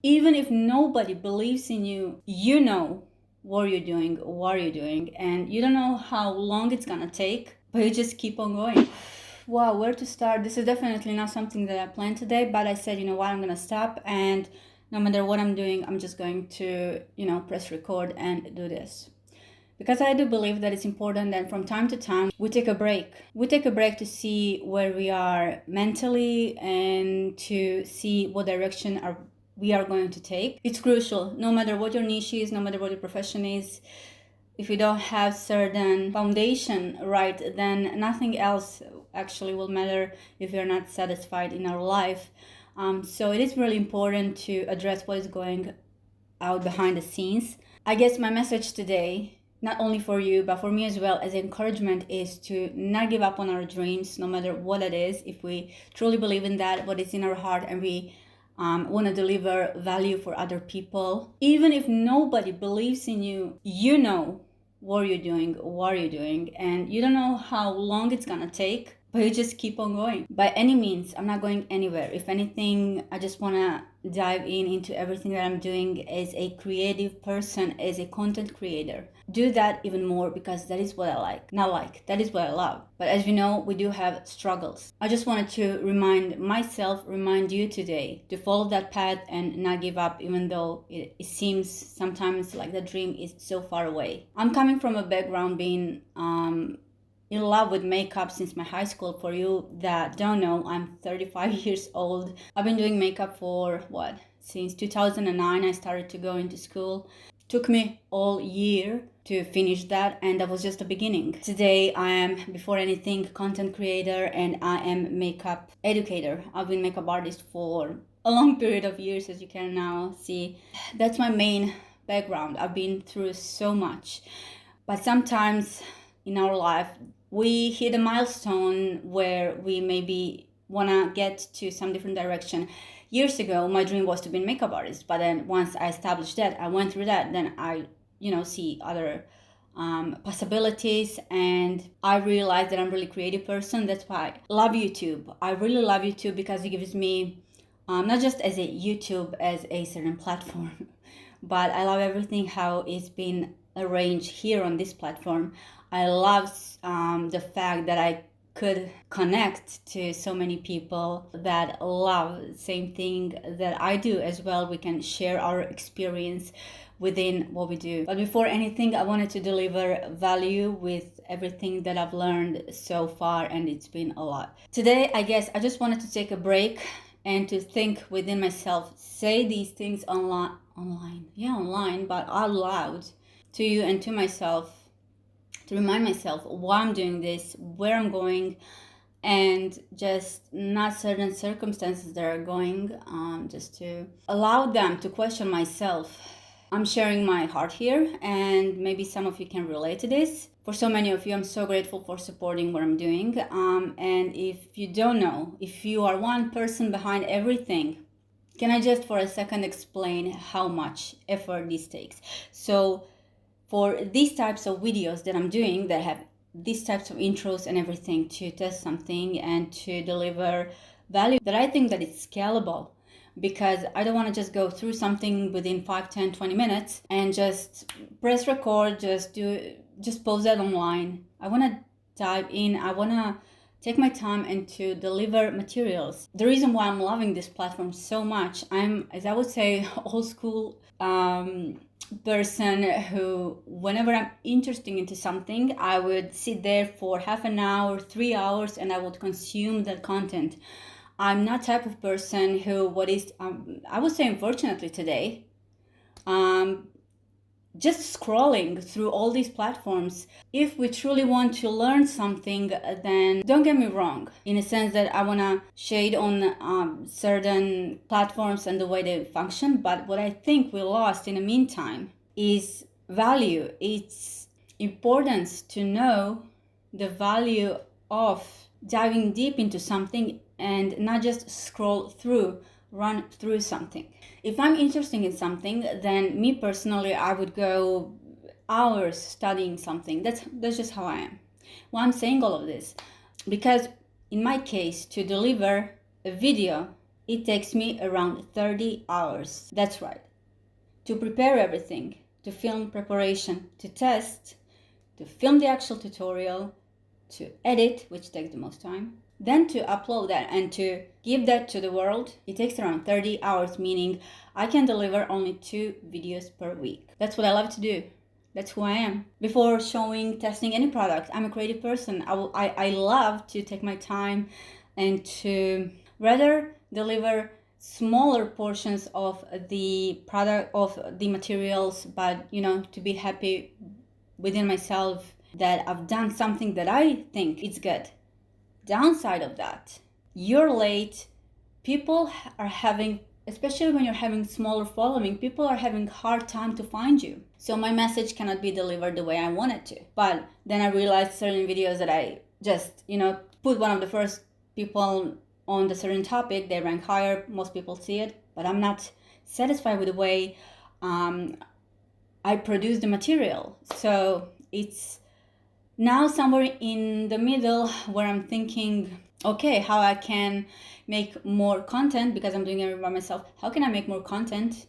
Even if nobody believes in you, you know what you're doing, and you don't know how long it's gonna take, but you just keep on going. Wow, where to start? This is definitely not something that I planned today, but I said, you know what, I'm gonna stop, and no matter what I'm doing, I'm just going to, press record and do this. Because I do believe that it's important that from time to time we take a break. We take a break to see where we are mentally and to see what direction we are going to take. It's crucial, no matter what your niche is, no matter what your profession is. If you don't have certain foundation right, then nothing else actually will matter if you're not satisfied in our life. So it is really important to address what is going out behind the scenes. I guess my message today, not only for you, but for me as well, as encouragement, is to not give up on our dreams, no matter what it is. If we truly believe in that, what is in our heart, and we want to deliver value for other people, even if nobody believes in you, you know what you're doing, and you don't know how long it's gonna take, but you just keep on going. By any means, I'm not going anywhere. If anything, I just want to dive into everything that I'm doing as a creative person, as a content creator. Do that even more, because that is what I like. Not like, that is what I love. But as you know, we do have struggles. I just wanted to remind you today to follow that path and not give up, even though it seems sometimes like the dream is so far away. I'm coming from a background being in love with makeup since my high school. For you that don't know, I'm 35 years old. I've been doing makeup for since 2009. I started to go into school. Took me all year to finish that, and that was just the beginning. Today I am, before anything, content creator, and I am makeup educator. I've been makeup artist for a long period of years, as you can now see. That's my main background. I've been through so much, but sometimes in our life we hit a milestone where we maybe want to get to some different direction. Years ago, my dream was to be a makeup artist, but then once I established that, I went through that, then I see other possibilities, and I realized that I'm a really creative person. That's why I love YouTube. I really love YouTube because it gives me not just as a YouTube as a certain platform, but I love everything how it's been arranged here on this platform. I love the fact that I could connect to so many people that love the same thing that I do as well. We can share our experience within what we do. But before anything, I wanted to deliver value with everything that I've learned so far, and it's been a lot. Today, I guess I just wanted to take a break and to think within myself, say these things online, but out loud to you and to myself, to remind myself why I'm doing this, where I'm going, and just not certain circumstances that are going, just to allow them to question myself. I'm sharing my heart here, and maybe some of you can relate to this. For so many of you, I'm so grateful for supporting what I'm doing. And if you don't know, if you are one person behind everything, can I just for a second explain how much effort this takes? So for these types of videos that I'm doing that have these types of intros and everything, to test something and to deliver value that I think that it's scalable, because I don't want to just go through something within 5, 10, 20 minutes and just press record, just post that online. I want to dive in. I want to take my time and to deliver materials. The reason why I'm loving this platform so much, I'm, as I would say, old school person who, whenever I'm interested into something, I would sit there for half an hour, 3 hours, and I would consume that content. I'm not type of person who, I would say, unfortunately today, just scrolling through all these platforms. If we truly want to learn something, then don't get me wrong, in a sense that I want to shade on certain platforms and the way they function. But what I think we lost in the meantime is value. It's importance to know the value of diving deep into something and not just run through something. If I'm interested in something, then me personally, I would go hours studying something. That's just how I am. Why I'm saying all of this, because in my case, to deliver a video it takes me around 30 hours. That's right. To prepare everything, to film preparation, to test, to film the actual tutorial, to edit, which takes the most time, then to upload that and to give that to the world, it takes around 30 hours, meaning I can deliver only 2 videos per week. That's what I love to do. That's who I am. Before showing, testing any product, I'm a creative person. I love to take my time and to rather deliver smaller portions of the product, of the materials, but to be happy within myself that I've done something that I think is good. Downside of that, you're late. People are having, especially when you're having smaller following, people are having hard time to find you. So my message cannot be delivered the way I want it to. But then I realized certain videos that I just, put one of the first people on the certain topic, they rank higher, most people see it, but I'm not satisfied with the way I produce the material. So it's now somewhere in the middle where I'm thinking, okay, how I can make more content, because I'm doing it by myself. How can I make more content,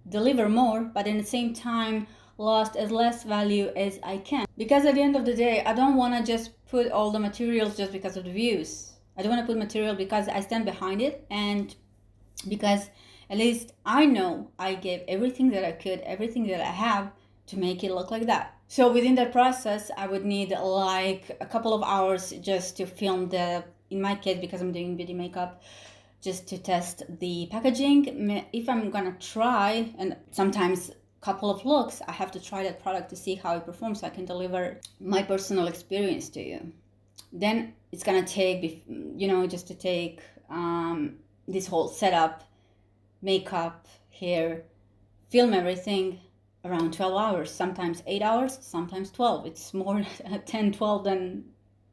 deliver more, but in the same time lost as less value as I can? Because at the end of the day, I don't want to just put all the materials just because of the views. I don't want to put material because I stand behind it, and because at least I know I gave everything that I could, everything that I have, to make it look like that. So within that process, I would need like a couple of hours just to film in my case, because I'm doing beauty makeup, just to test the packaging. If I'm gonna try, and sometimes couple of looks, I have to try that product to see how it performs so I can deliver my personal experience to you. Then it's gonna take, just to take this whole setup, makeup, hair, film everything, around 12 hours, sometimes 8 hours, sometimes 12. It's more 10, 12 than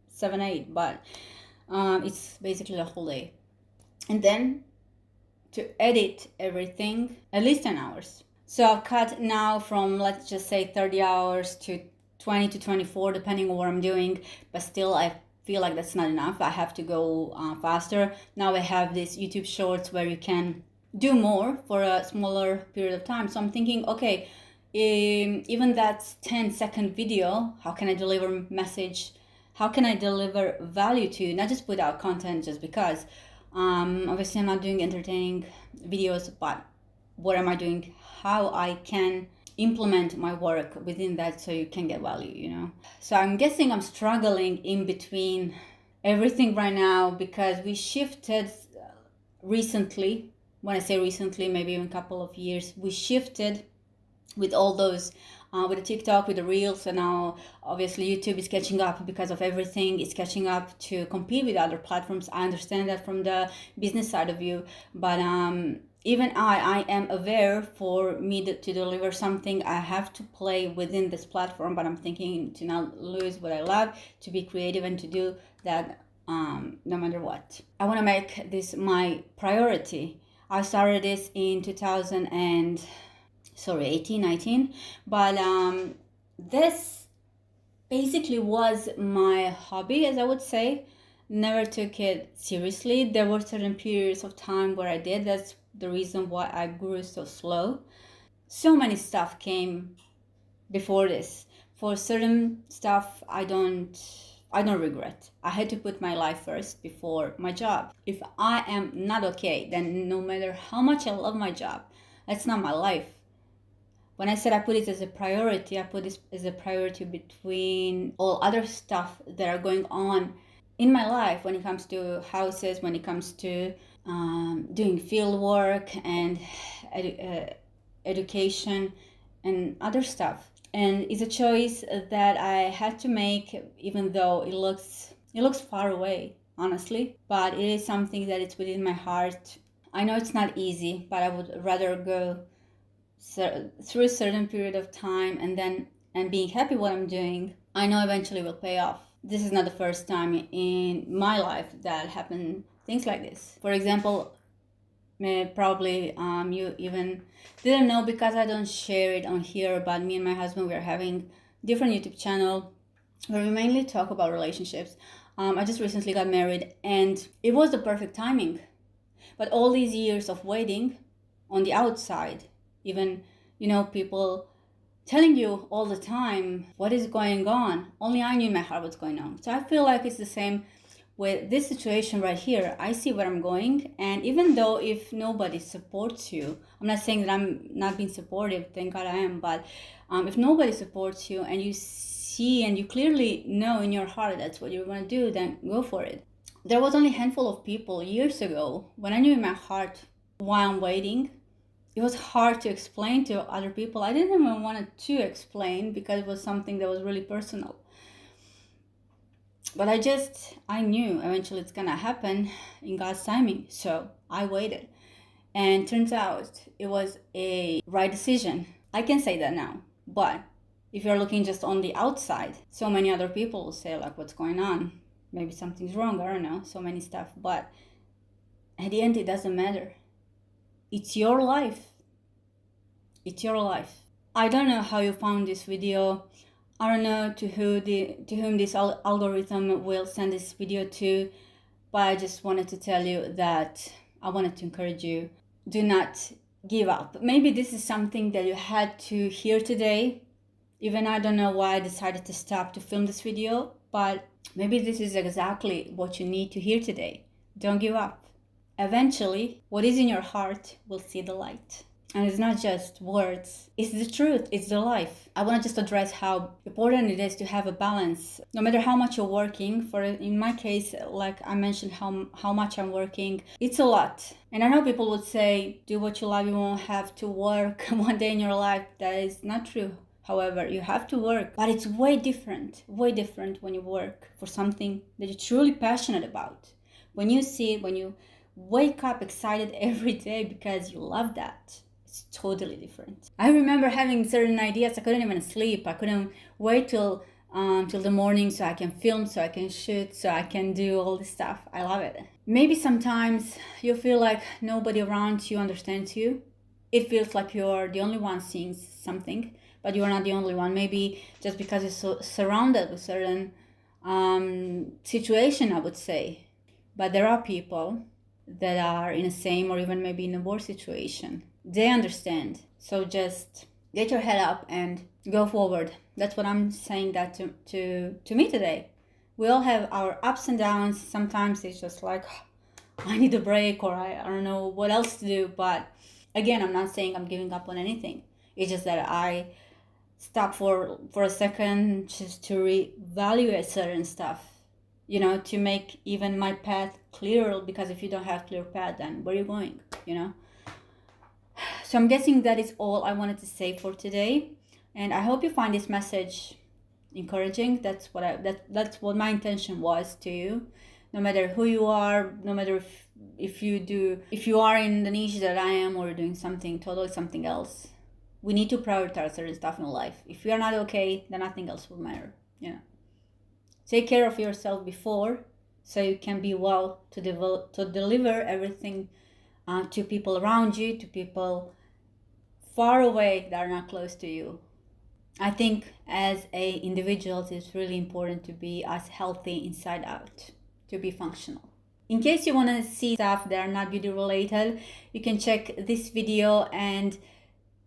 7, 8, but it's basically the whole day. And then to edit everything, at least 10 hours. So I've cut now from, let's just say, 30 hours to 20 to 24, depending on what I'm doing, but still I feel like that's not enough. I have to go faster. Now I have these YouTube shorts where you can do more for a smaller period of time. So I'm thinking, okay, even that's 10-second video, how can I deliver message? How can I deliver value to you? Not just put out content just because. Obviously I'm not doing entertaining videos, but what am I doing? How I can implement my work within that so you can get value, So I'm guessing I'm struggling in between everything right now, because we shifted recently. When I say recently, maybe even a couple of years, we shifted with all those, with the TikTok, with the Reels, and now obviously YouTube is catching up because of everything. It's catching up to compete with other platforms. I understand that from the business side of you, but even I am aware, for me to deliver something, I have to play within this platform, but I'm thinking to not lose what I love, to be creative and to do that no matter what. I want to make this my priority. I started this in 2018, 19, but this basically was my hobby, as I would say. Never took it seriously. There were certain periods of time where I did. That's the reason why I grew so slow. So many stuff came before this. For certain stuff, I don't regret. I had to put my life first before my job. If I am not okay, then no matter how much I love my job, that's not my life. When I said I put it as a priority, I put this as a priority between all other stuff that are going on in my life, when it comes to houses, when it comes to doing field work and education and other stuff. And it's a choice that I had to make, even though it looks far away, honestly, but it is something that it's within my heart. I know it's not easy, but I would rather go through a certain period of time and being happy what I'm doing. I know eventually will pay off. This is not the first time in my life that happened things like this. For example, probably you even didn't know, because I don't share it on here, but me and my husband, we're having different YouTube channel where we mainly talk about relationships. I just recently got married, and it was the perfect timing. But all these years of waiting on the outside, even, people telling you all the time what is going on, only I knew in my heart what's going on. So I feel like it's the same with this situation right here. I see where I'm going, and even though if nobody supports you, I'm not saying that I'm not being supportive, thank God I am, but if nobody supports you and you see and you clearly know in your heart that's what you're going to do, then go for it. There was only a handful of people years ago when I knew in my heart why I'm waiting. It was hard to explain to other people. I didn't even want to explain because it was something that was really personal. But I knew eventually it's gonna happen in God's timing. So I waited. And turns out it was a right decision. I can say that now. But if you're looking just on the outside, so many other people will say, like, what's going on? Maybe something's wrong, I don't know, so many stuff. But at the end, it doesn't matter. It's your life. It's your life. I don't know how you found this video. I don't know to whom this algorithm will send this video to, but I just wanted to tell you that I wanted to encourage you. Do not give up. Maybe this is something that you had to hear today. Even I don't know why I decided to stop to film this video, but maybe this is exactly what you need to hear today. Don't give up. Eventually, what is in your heart will see the light. And it's not just words, it's the truth, it's the life. I want to just address how important it is to have a balance. No matter how much you're working, in my case, like I mentioned how much I'm working, it's a lot. And I know people would say, do what you love, you won't have to work one day in your life. That is not true. However, you have to work, but it's way different when you work for something that you're truly passionate about. When you see it, when you wake up excited every day because you love that, it's totally different. I remember having certain ideas. I couldn't even sleep. I couldn't wait till the morning so I can film, so I can shoot, so I can do all this stuff. I love it. Maybe sometimes you feel like nobody around you understands you. It feels like you're the only one seeing something, but you're not the only one. Maybe just because you're so surrounded with certain situation, I would say. But there are people that are in the same or even maybe in a worse situation. They understand. So just get your head up and go forward. That's what I'm saying that to me today. We all have our ups and downs. Sometimes it's just like, I need a break, or I don't know what else to do. But again, I'm not saying I'm giving up on anything. It's just that I stop for a second just to reevaluate certain stuff, to make even my path clearer, because if you don't have clear path, then where are you going, So I'm guessing that is all I wanted to say for today, and I hope you find this message encouraging. That's what my intention was to you. No matter who you are, no matter if you are in the niche that I am, or doing something else, we need to prioritize certain stuff in life. If you are not okay, then nothing else will matter. Take care of yourself before, so you can be well to deliver everything to people around you, to people far away that are not close to you. I think as individuals, it's really important to be as healthy inside out, to be functional. In case you want to see stuff that are not beauty related, you can check this video and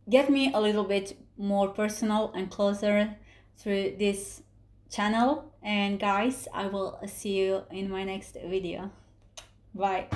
get me a little bit more personal and closer through this channel. And guys, I will see you in my next video. Bye.